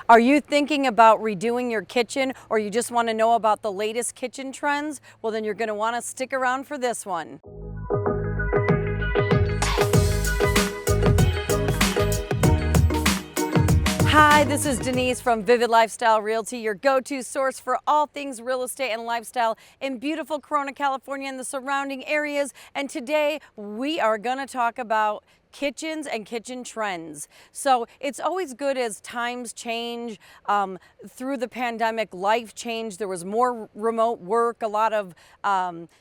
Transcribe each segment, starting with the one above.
Are you thinking about redoing your kitchen, or you just want to know about the latest kitchen trends? Well, then you're going to want to stick around for this one. Hi, this is Denise from Vivid Lifestyle Realty, your go-to source for all things real estate and lifestyle in beautiful Corona, California and the surrounding areas. And today we are going to talk about kitchens and kitchen trends. So it's always good as times change. Through the pandemic, life changed. There was more remote work, a lot of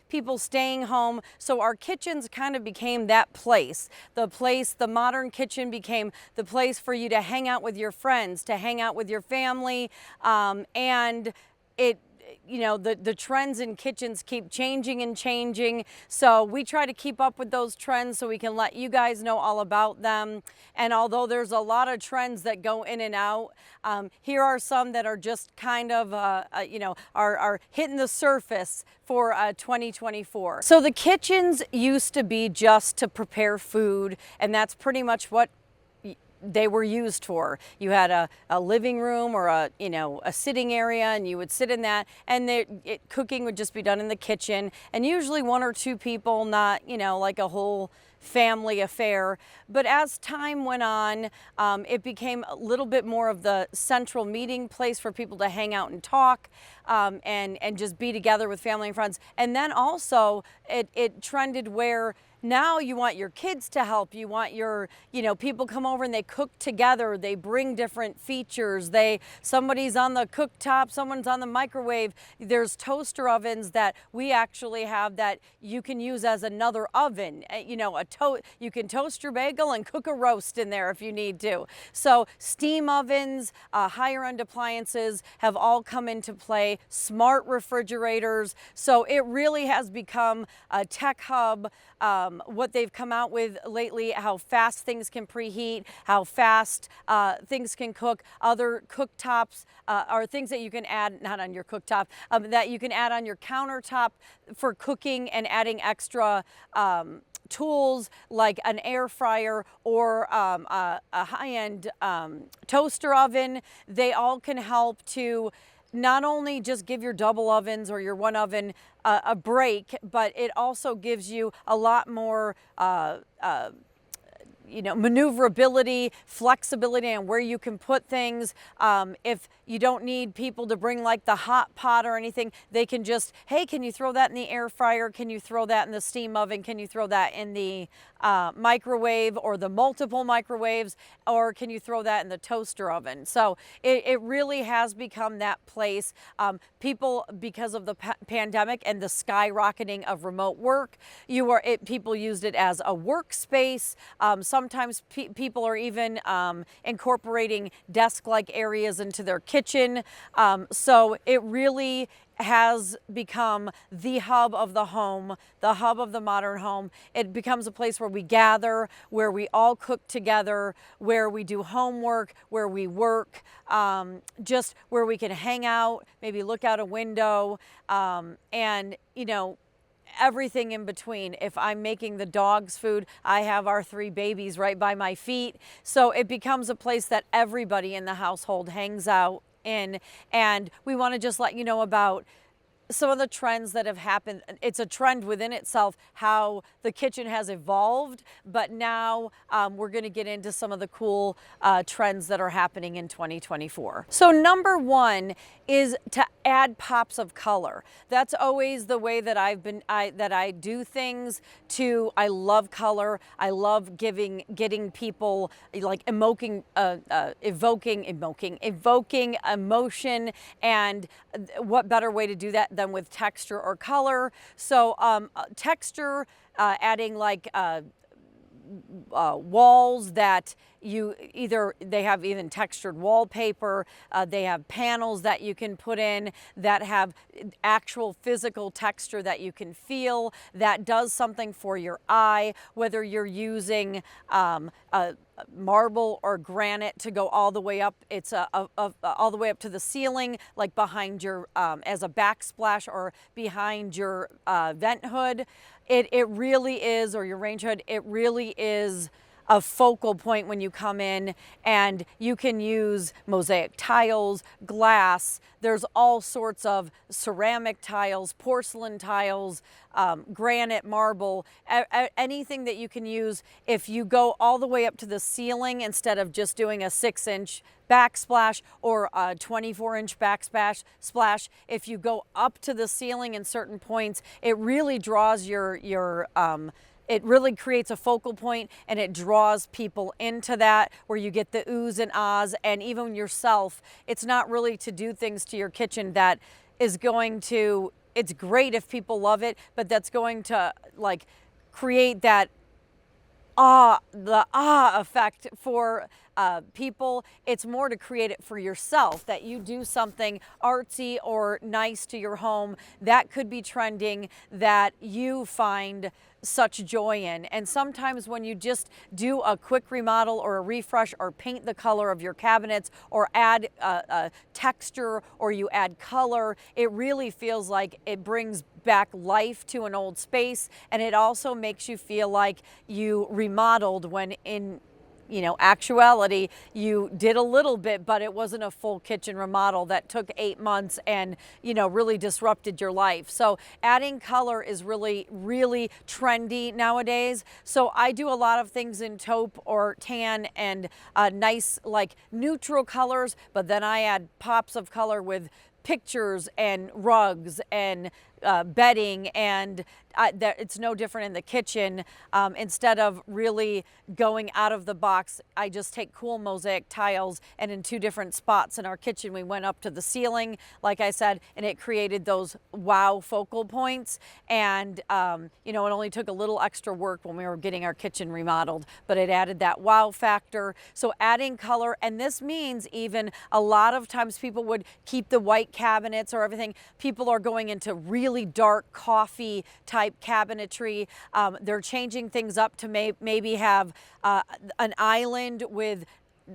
people staying home. So our kitchens kind of became that place. The modern kitchen became the place for you to hang out with your friends, to hang out with your family, and the trends in kitchens keep changing and changing. So we try to keep up with those trends so we can let you guys know all about them. And although there's a lot of trends that go in and out, here are some that are just kind of, are hitting the surface for 2024. So the kitchens used to be just to prepare food, and that's pretty much what they were used for. You had a living room or a sitting area, and you would sit in that, and cooking would just be done in the kitchen, and usually one or two people, not like a whole family affair. But as time went on, it became a little bit more of the central meeting place for people to hang out and talk, and just be together with family and friends. And then also it trended where now you want your kids to help. You want your, people come over and they cook together. They bring different features. Somebody's on the cooktop, someone's on the microwave. There's toaster ovens that we actually have that you can use as another oven. You can toast your bagel and cook a roast in there if you need to. So steam ovens, higher end appliances have all come into play. Smart refrigerators. So it really has become a tech hub. What they've come out with lately, how fast things can preheat, how fast things can cook. Other cooktops are things that you can add, not on your cooktop, that you can add on your countertop for cooking and adding extra tools like an air fryer or a high-end toaster oven. They all can help to not only just give your double ovens or your one oven a break, but it also gives you a lot more maneuverability, flexibility on where you can put things. If you don't need people to bring like the hot pot or anything, they can just, hey, can you throw that in the air fryer? Can you throw that in the steam oven? Can you throw that in the microwave or the multiple microwaves? Or can you throw that in the toaster oven? So it really has become that place. People, because of the pandemic and the skyrocketing of remote work, people used it as a workspace. Sometimes people are even incorporating desk-like areas into their kitchen. So it really has become the hub of the home, the hub of the modern home. It becomes a place where we gather, where we all cook together, where we do homework, where we work, just where we can hang out, maybe look out a window, and everything in between. If I'm making the dogs food, I have our 3 babies right by my feet. So it becomes a place that everybody in the household hangs out in. And we want to just let you know about some of the trends that have happened. It's a trend within itself, how the kitchen has evolved, but now we're going to get into some of the cool trends that are happening in 2024. So number one is to add pops of color. That's always the way that I do things. I love color. I love getting people like evoking emotion, and what better way to do that than with texture or color. So texture, adding like walls that they have even textured wallpaper. They have panels that you can put in that have actual physical texture that you can feel, that does something for your eye, whether you're using marble or granite to go all the way up. It's all the way up to the ceiling, like behind your, as a backsplash or behind your vent hood. It really is, or your range hood, it really is a focal point when you come in, and you can use mosaic tiles, glass. There's all sorts of ceramic tiles, porcelain tiles, granite, marble, anything that you can use. If you go all the way up to the ceiling instead of just doing a 6-inch backsplash or a 24-inch backsplash, if you go up to the ceiling in certain points, it really draws it really creates a focal point, and it draws people into that, where you get the oohs and ahs, and even yourself. It's not really to do things to your kitchen that is going to, it's great if people love it, but that's going to like create that the effect for people. It's more to create it for yourself, that you do something artsy or nice to your home that could be trending, that you find such joy in. And sometimes when you just do a quick remodel or a refresh, or paint the color of your cabinets, or add a texture, or you add color, it really feels like it brings back life to an old space. And it also makes you feel like you remodeled, when in actuality, you did a little bit, but it wasn't a full kitchen remodel that took 8 months and, really disrupted your life. So adding color is really, really trendy nowadays. So I do a lot of things in taupe or tan and nice, like neutral colors, but then I add pops of color with pictures and rugs and bedding, and it's no different in the kitchen. Instead of really going out of the box, I just take cool mosaic tiles, and in 2 different spots in our kitchen, we went up to the ceiling, like I said, and it created those wow focal points. And it only took a little extra work when we were getting our kitchen remodeled, but it added that wow factor. So adding color, and this means even a lot of times people would keep the white cabinets or everything. People are going into really dark coffee type cabinetry. They're changing things up to maybe have an island with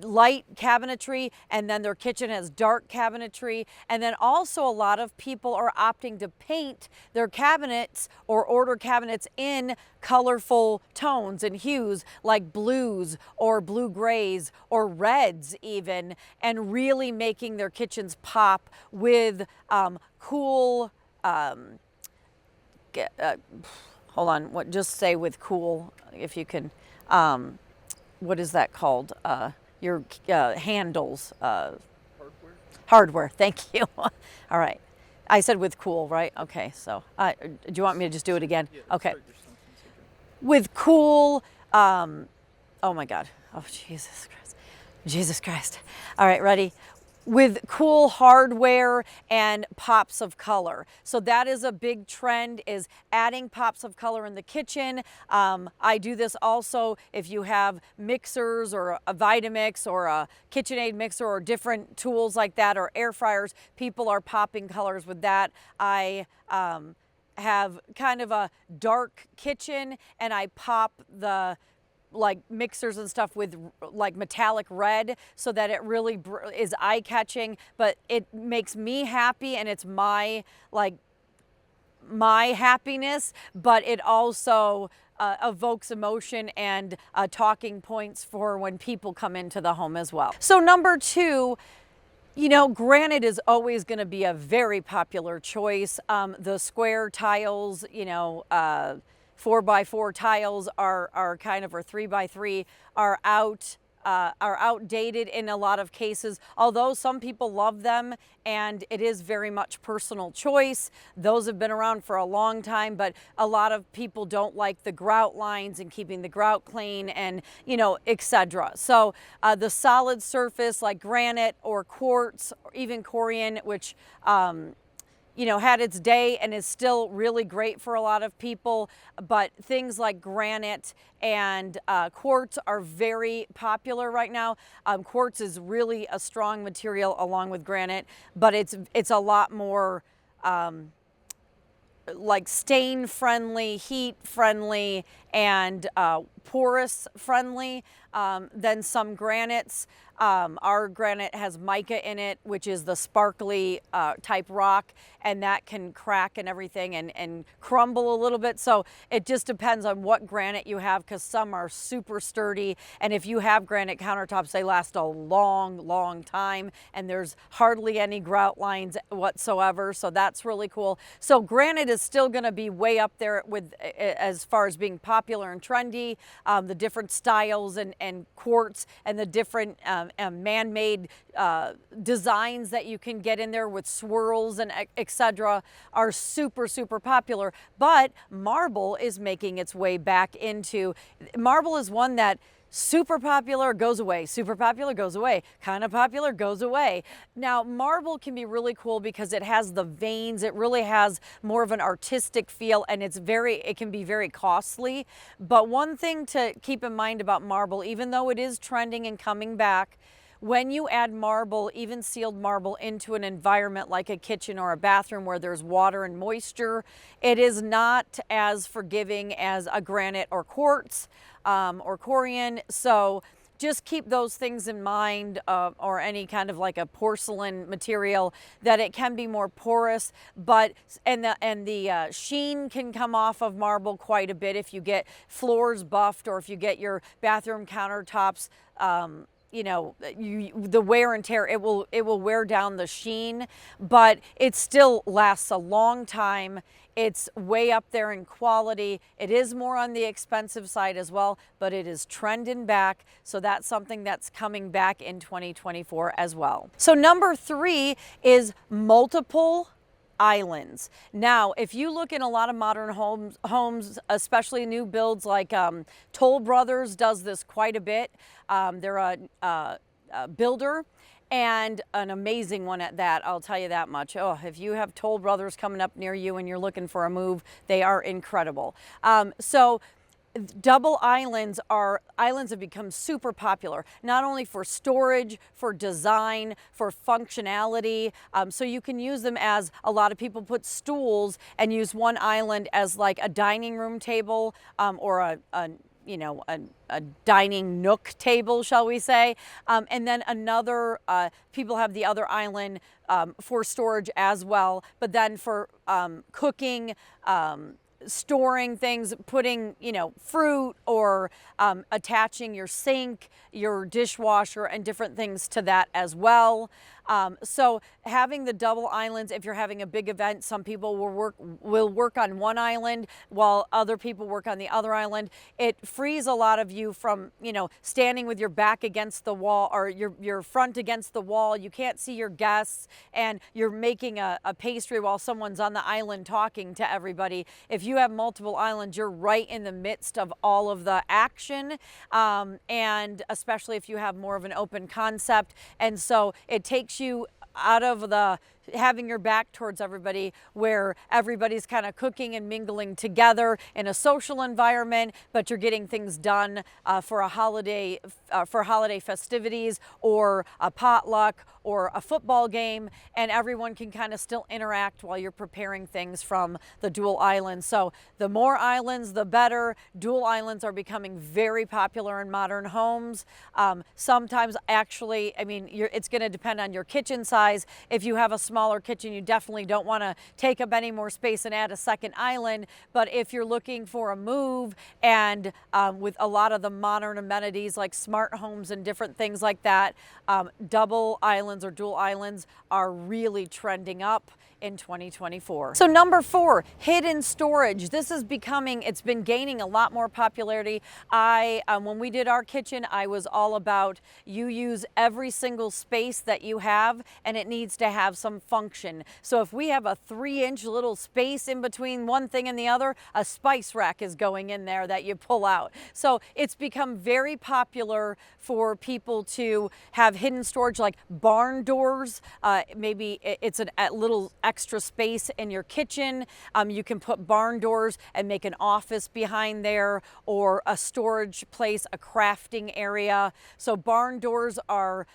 light cabinetry, and then their kitchen has dark cabinetry. And then also a lot of people are opting to paint their cabinets or order cabinets in colorful tones and hues, like blues or blue grays or reds even, and really making their kitchens pop with cool hold on, just say with cool, if you can, what is that called? Your handles. Hardware, thank you. All right. I said with cool, right? Okay, so do you want me to just do it again? Yeah, okay. With cool, oh my God. Oh, Jesus Christ. Jesus Christ. All right, ready? With cool hardware and pops of color. So that is a big trend, is adding pops of color in the kitchen. I do this also if you have mixers or a Vitamix or a KitchenAid mixer or different tools like that, or air fryers. People are popping colors with that. I have kind of a dark kitchen, and I pop the like mixers and stuff with like metallic red, so that it really is eye-catching, but it makes me happy, and it's my happiness, but it also evokes emotion and talking points for when people come into the home as well. So number 2, granite is always going to be a very popular choice. The square tiles, 4x4 tiles are kind of, or 3x3 are outdated in a lot of cases, although some people love them, and it is very much personal choice. Those have been around for a long time, but a lot of people don't like the grout lines and keeping the grout clean, and etc. So the solid surface like granite or quartz, or even Corian, which had its day and is still really great for a lot of people, but things like granite and quartz are very popular right now. Quartz is really a strong material along with granite, but it's a lot more like stain friendly, heat friendly, and porous friendly than some granites. Our granite has mica in it, which is the sparkly type rock, and that can crack and everything and crumble a little bit. So it just depends on what granite you have, because some are super sturdy, and if you have granite countertops, they last a long time, and there's hardly any grout lines whatsoever. So that's really cool. So granite is still going to be way up there with as far as being popular and trendy. The different styles and quartz and the different man-made designs that you can get in there with swirls and etc. are super popular. But marble is making its way back into, marble is one that super popular goes away, super popular goes away, kind of popular goes away. Now marble can be really cool because it has the veins, it really has more of an artistic feel, and it can be very costly. But one thing to keep in mind about marble, even though it is trending and coming back, when you add marble, even sealed marble, into an environment like a kitchen or a bathroom where there's water and moisture, it is not as forgiving as a granite or quartz or corian. So just keep those things in mind, or any kind of like a porcelain material, that it can be more porous, but and the sheen can come off of marble quite a bit if you get floors buffed, or if you get your bathroom countertops you know, the wear and tear, it will wear down the sheen, but it still lasts a long time. It's way up there in quality. It is more on the expensive side as well, but it is trending back. So that's something that's coming back in 2024 as well. So number 3 is multiple islands. Now, if you look in a lot of modern homes, especially new builds, like Toll Brothers does this quite a bit. They're a builder, and an amazing one at that, I'll tell you that much. Oh, if you have Toll Brothers coming up near you and you're looking for a move, they are incredible. So double islands have become super popular, not only for storage, for design, for functionality. So you can use them as, a lot of people put stools and use one island as like a dining room table, or a dining nook table, shall we say. And then another, people have the other island for storage as well, but then for cooking, storing things, putting, fruit, or attaching your sink, your dishwasher, and different things to that as well. So having the double islands, if you're having a big event, some people will work on one island while other people work on the other island. It frees a lot of you from, standing with your back against the wall, or your front against the wall. You can't see your guests, and you're making a pastry while someone's on the island talking to everybody. If you have multiple islands, you're right in the midst of all of the action, and especially if you have more of an open concept. And so it takes you out of the having your back towards everybody, where everybody's kind of cooking and mingling together in a social environment, but you're getting things done for holiday festivities, or a potluck, or a football game, and everyone can kind of still interact while you're preparing things from the dual islands. So the more islands, the better. Dual islands are becoming very popular in modern homes. Sometimes, actually, it's going to depend on your kitchen size. If you have a smaller kitchen, you definitely don't want to take up any more space and add a second island. But if you're looking for a move, and with a lot of the modern amenities like smart homes and different things like that, double islands or dual islands are really trending up in 2024. So number 4, hidden storage. This is it's been gaining a lot more popularity. When we did our kitchen, I was all about, you use every single space that you have, and it needs to have some function. So if we have a 3-inch little space in between one thing and the other, a spice rack is going in there that you pull out. So it's become very popular for people to have hidden storage, like barn doors. Maybe it's a little extra space in your kitchen. You can put barn doors and make an office behind there, or a storage place, a crafting area. So barn doors are,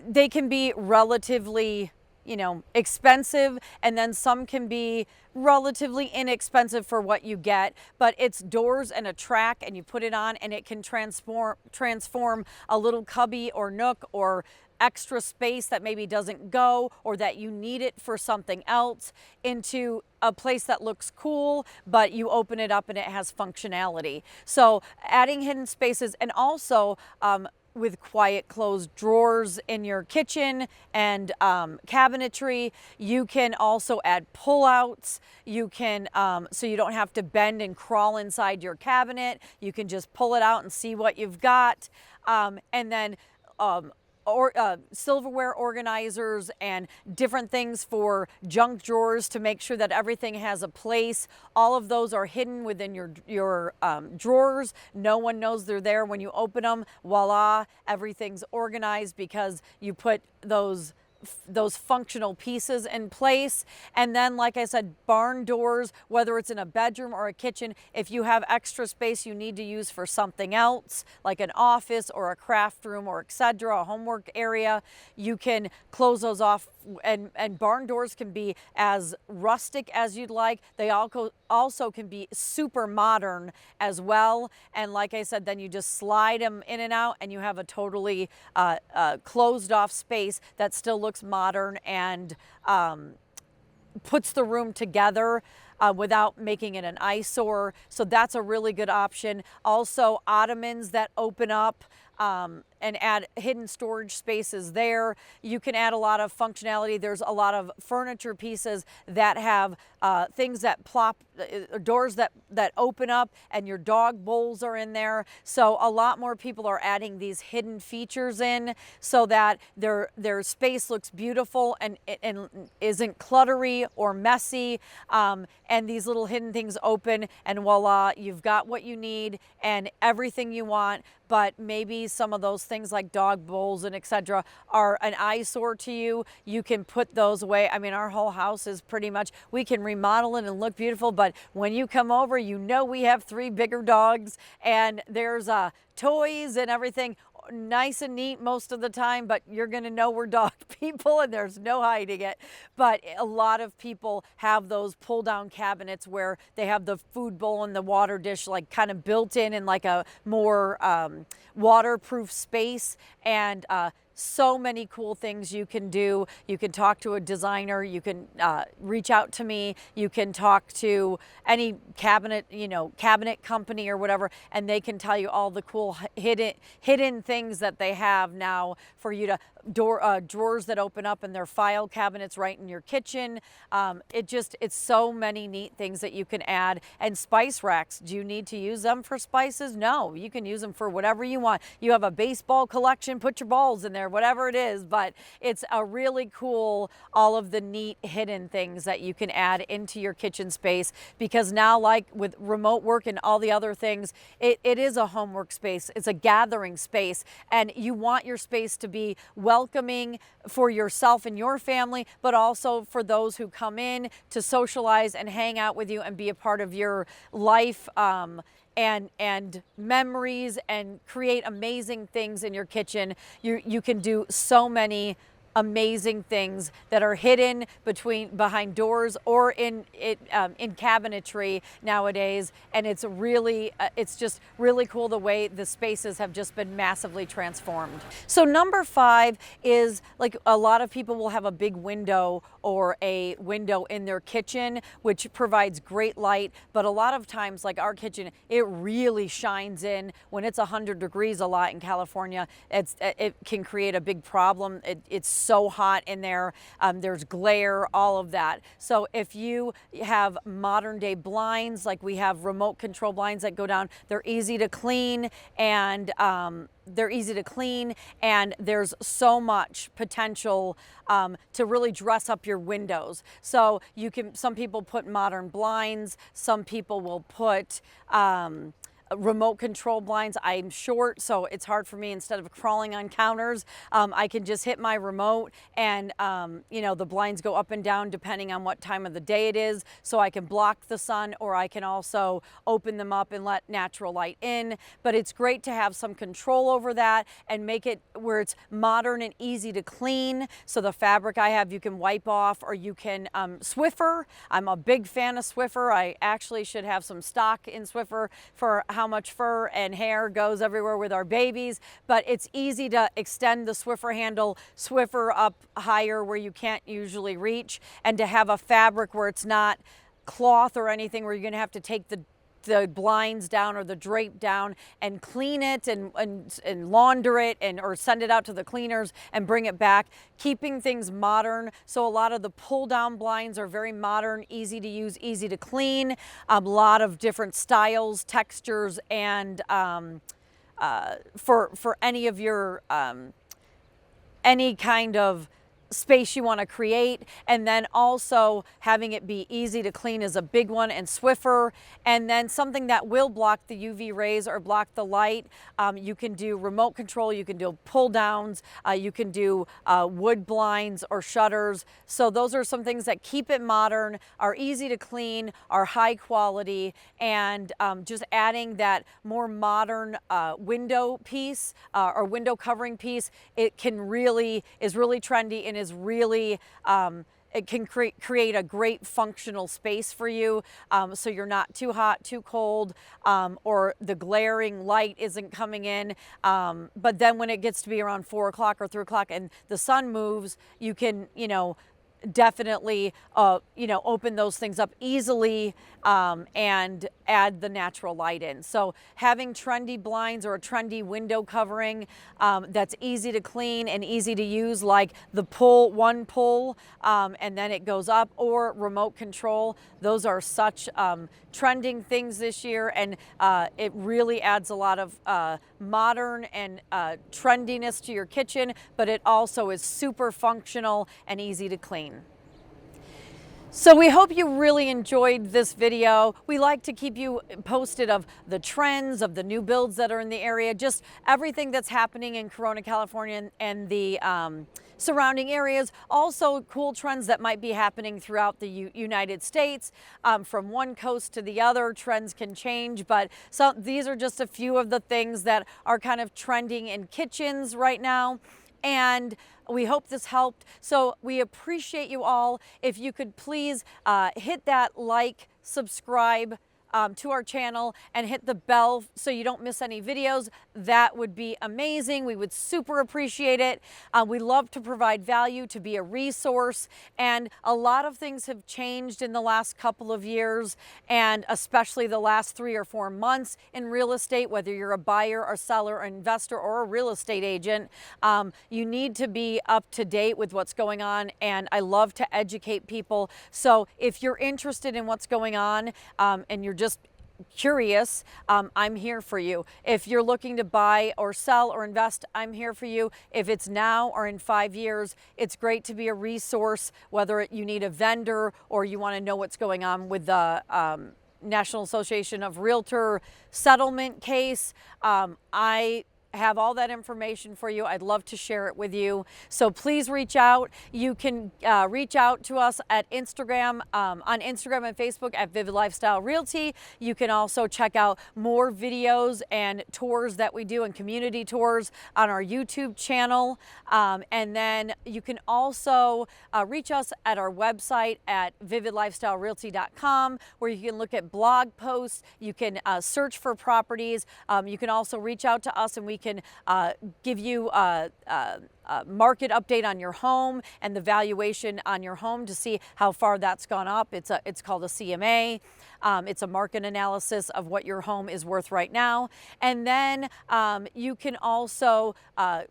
they can be relatively you know, expensive, and then some can be relatively inexpensive for what you get, but it's doors and a track, and you put it on and it can transform a little cubby or nook or extra space that maybe doesn't go, or that you need it for something else, into a place that looks cool, but you open it up and it has functionality. So adding hidden spaces, and also with quiet closed drawers in your kitchen and cabinetry. You can also add pullouts. You can, so you don't have to bend and crawl inside your cabinet. You can just pull it out and see what you've got. And then silverware organizers and different things for junk drawers to make sure that everything has a place. All of those are hidden within your drawers. No one knows they're there. When you open them, voila, everything's organized because you put those functional pieces in place. And then, like I said, barn doors, whether it's in a bedroom or a kitchen, if you have extra space you need to use for something else, like an office or a craft room or etc., a homework area, you can close those off. And barn doors can be as rustic as you'd like. They also can be super modern as well. And like I said, then you just slide them in and out, and you have a totally closed off space that still looks modern and puts the room together without making it an eyesore. So that's a really good option. Also, ottomans that open up and add hidden storage spaces there. You can add a lot of functionality. There's a lot of furniture pieces that have things that plop, doors that open up, and your dog bowls are in there. So a lot more people are adding these hidden features in so that their space looks beautiful and isn't cluttery or messy. And these little hidden things open, and voila, you've got what you need and everything you want. But maybe some of those things like dog bowls and etc. are an eyesore to you. You can put those away. I mean, our whole house is pretty much, we can remodel it and look beautiful, but when you come over, you know we have 3 bigger dogs, and there's toys and everything. Nice and neat most of the time, but you're going to know we're dog people, and there's no hiding it. But a lot of people have those pull down cabinets where they have the food bowl and the water dish like kind of built in like a more waterproof space. And so many cool things you can do. You can talk to a designer. You can reach out to me. You can talk to any cabinet, cabinet company or whatever, and they can tell you all the cool hidden things that they have now for you to drawers that open up, and their file cabinets right in your kitchen. It's so many neat things that you can add. And spice racks, do you need to use them for spices? No, you can use them for whatever you want. You have a baseball collection, put your balls in there, whatever it is. But it's a really cool, all of the neat hidden things that you can add into your kitchen space, because now, like with remote work and all the other things, it is a homework space. It's a gathering space, and you want your space to be welcoming for yourself and your family, but also for those who come in to socialize and hang out with you and be a part of your life and memories, and create amazing things in your kitchen. You can do so many amazing things that are hidden behind doors or in cabinetry nowadays. And it's really it's just really cool the way the spaces have just been massively transformed. So number 5 is, like, a lot of people will have a big window or a window in their kitchen, which provides great light, but a lot of times, like our kitchen, it really shines in when it's 100 degrees a lot in California. It can create a big problem. It's so hot in there. There's glare, all of that. So if you have modern day blinds, like we have remote control blinds that go down, they're easy to clean, and there's so much potential to really dress up your windows. So some people put modern blinds, some people will put remote control blinds. I'm short, so it's hard for me. Instead of crawling on counters, I can just hit my remote and you know, the blinds go up and down depending on what time of the day it is. So I can block the sun, or I can also open them up and let natural light in. But it's great to have some control over that and make it where it's modern and easy to clean. So the fabric I have, you can wipe off, or you can Swiffer. I'm a big fan of Swiffer. I actually should have some stock in Swiffer for how much fur and hair goes everywhere with our babies. But it's easy to extend the Swiffer handle, Swiffer up higher where you can't usually reach, and to have a fabric where it's not cloth or anything where you're going to have to take the blinds down or the drape down and clean it and launder it or send it out to the cleaners and bring it back, keeping things modern. So a lot of the pull down blinds are very modern, easy to use, easy to clean, a lot of different styles, textures, and for any of your any kind of space you want to create. And then also having it be easy to clean is a big one, and Swiffer. And then something that will block the UV rays or block the light, you can do remote control, you can do pull downs, you can do wood blinds or shutters. So those are some things that keep it modern, are easy to clean, are high quality, and just adding that more modern window piece or window covering piece, it is really trendy and is really it can create a great functional space for you, so you're not too hot, too cold, or the glaring light isn't coming in. But then when it gets to be around 4 o'clock or 3 o'clock and the sun moves, you can, you know, definitely you know, open those things up easily and add the natural light in. So having trendy blinds or a trendy window covering that's easy to clean and easy to use, like the one pull and then it goes up, or remote control, those are such trending things this year, and it really adds a lot of modern and trendiness to your kitchen, but it also is super functional and easy to clean. So we hope you really enjoyed this video. We like to keep you posted of the trends, of the new builds that are in the area, just everything that's happening in Corona, California and the surrounding areas. Also cool trends that might be happening throughout the United States. From one coast to the other, trends can change, but so these are just a few of the things that are kind of trending in kitchens right now. And we hope this helped. So we appreciate you all. If you could please hit that like, subscribe to our channel, and hit the bell so you don't miss any videos, that would be amazing. We would super appreciate it. We love to provide value, to be a resource, and a lot of things have changed in the last couple of years, and especially the last 3 or 4 months in real estate. Whether you're a buyer or seller or investor or a real estate agent, you need to be up to date with what's going on, and I love to educate people. So if you're interested in what's going on and you're just curious, I'm here for you. If you're looking to buy or sell or invest, I'm here for you. If it's now or in 5 years, it's great to be a resource, whether you need a vendor or you want to know what's going on with the National Association of Realtor settlement case. I have all that information for you. I'd love to share it with you. So please reach out. You can reach out to us at Instagram, on Instagram and Facebook at Vivid Lifestyle Realty. You can also check out more videos and tours that we do, and community tours on our YouTube channel. And then you can also reach us at our website at vividlifestylerealty.com, where you can look at blog posts. You can search for properties. You can also reach out to us, and we can give you a market update on your home and the valuation on your home to see how far that's gone up. It's called a CMA. It's a market analysis of what your home is worth right now. And then you can also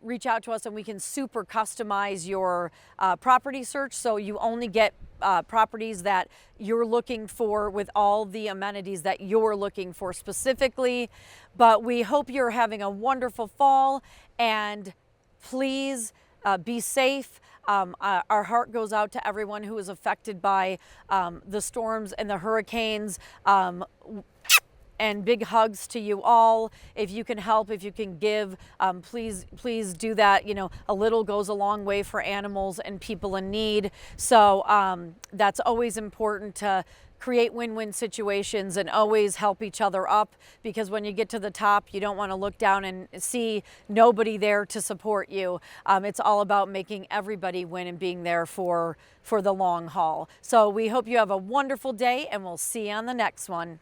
reach out to us, and we can super customize your property search, so you only get properties that you're looking for with all the amenities that you're looking for specifically. But we hope you're having a wonderful fall, and please be safe. Our heart goes out to everyone who is affected by the storms and the hurricanes. and big hugs to you all. If you can help, if you can give, please do that. You know, a little goes a long way for animals and people in need. So that's always important, to create win-win situations and always help each other up, because when you get to the top, you don't want to look down and see nobody there to support you. It's all about making everybody win and being there for the long haul. So we hope you have a wonderful day, and we'll see you on the next one.